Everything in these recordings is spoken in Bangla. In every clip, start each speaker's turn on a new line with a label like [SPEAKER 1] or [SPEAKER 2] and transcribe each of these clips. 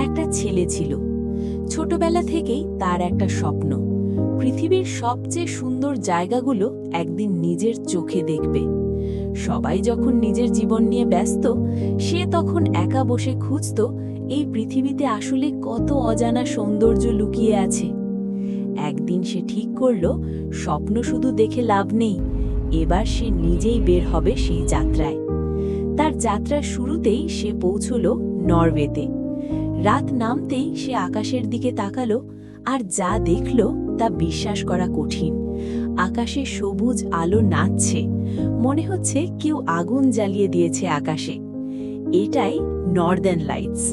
[SPEAKER 1] একটা ছেলে ছিল। ছোটবেলা থেকেই তার একটা স্বপ্ন, পৃথিবীর সবচেয়ে সুন্দর জায়গাগুলো একদিন নিজের চোখে দেখবে। সবাই যখন নিজের জীবন নিয়ে ব্যস্ত, সে তখন একা বসে খুঁজত এই পৃথিবীতে আসলে কত অজানা সৌন্দর্য লুকিয়ে আছে। একদিন সে ঠিক করল, স্বপ্ন শুধু দেখে লাভ নেই, এবার সে নিজেই বের হবে সেই যাত্রায়। তার যাত্রার শুরুতেই সে পৌঁছল নরওয়েতে। রাত নামতেই সে আকাশের দিকে তাকালো, আর যা দেখল তা বিশ্বাস করা কঠিন। আকাশে সবুজ আলো নাচছে, মনে হচ্ছে কেউ আগুন জ্বালিয়ে দিয়েছে আকাশে। এটাই নর্দার্ন লাইটস,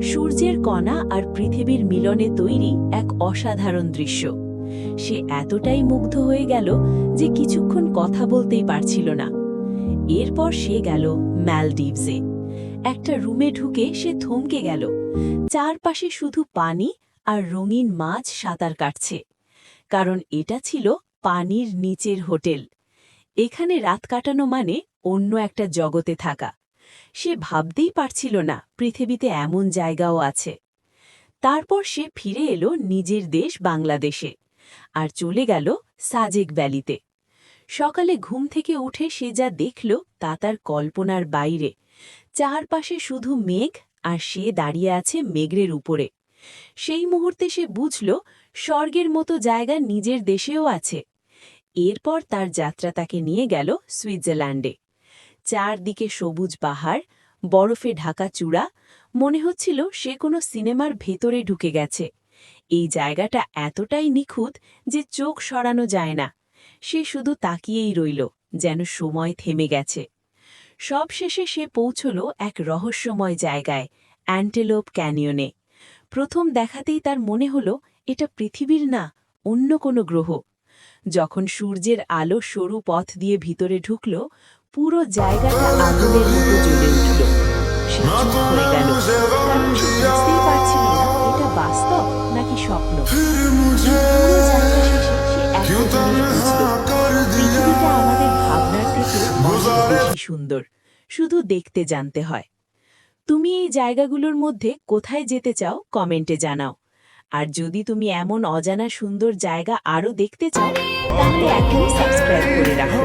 [SPEAKER 1] সূর্যের কণা আর পৃথিবীর মিলনে তৈরি এক অসাধারণ দৃশ্য। সে এতটাই মুগ্ধ হয়ে গেল যে কিছুক্ষণ কথা বলতেই পারছিল না। এরপর সে গেল ম্যালডিভসে। একটা রুমে ঢুকে সে থমকে গেল। চারপাশে শুধু পানি আর রঙিন মাছ সাঁতার কাটছে, কারণ এটা ছিল পানির নিচের হোটেল। এখানে রাত কাটানো মানে অন্য একটা জগতে থাকা। সে ভাবতেই পারছিল না পৃথিবীতে এমন জায়গাও আছে। তারপর সে ফিরে এলো নিজের দেশ বাংলাদেশে, আর চলে গেল সাজেক ভ্যালিতে। সকালে ঘুম থেকে উঠে সে যা দেখল তা তার কল্পনার বাইরে। চারপাশে শুধু মেঘ, আর সে দাঁড়িয়ে আছে মেঘের উপরে। সেই মুহূর্তে সে বুঝল স্বর্গের মতো জায়গা নিজের দেশেও আছে। এরপর তার যাত্রা তাকে নিয়ে গেল সুইজারল্যান্ডে। চারদিকে সবুজ পাহাড়, বরফে ঢাকা চূড়া, মনে হচ্ছিল সে কোনো সিনেমার ভেতরে ঢুকে গেছে। এই জায়গাটা এতটাই নিখুঁত যে চোখ সরানো যায় না। সে শুধু তাকিয়েই রইল, যেন সময় থেমে গেছে। সবশেষে সে পৌঁছল এক রহস্যময় জায়গায়, অ্যান্টেলোপ ক্যানিয়নে। প্রথম দেখাতেই তার মনে হল এটা পৃথিবীর না, অন্য কোনো গ্রহ। যখন সূর্যের আলো সরু পথ দিয়ে ভিতরে ঢুকল, পুরো জায়গাটা আগুনের মতো জ্বলে উঠল। সে চুপ হয়ে গেল, কারণ সে বুঝতেই পারছিল না এটা বাস্তব নাকি স্বপ্ন। পুরো যাত্রা শেষে সে একটা জিনিস বুঝল, পৃথিবীটা আমাদের ভাবনার থেকে অনেক বেশি সুন্দর, শুধু দেখতে জানতে হয়। তুমি এই জায়গাগুলোর মধ্যে কোথায় যেতে চাও কমেন্টে জানাও। আর যদি তুমি এমন অজানা সুন্দর জায়গা আরও দেখতে চাও, তাহলে এখনই সাবস্ক্রাইব করে রাখো,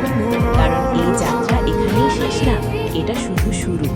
[SPEAKER 1] কারণ এই যাত্রা এখানেই শেষ না, এটা শুধু শুরু।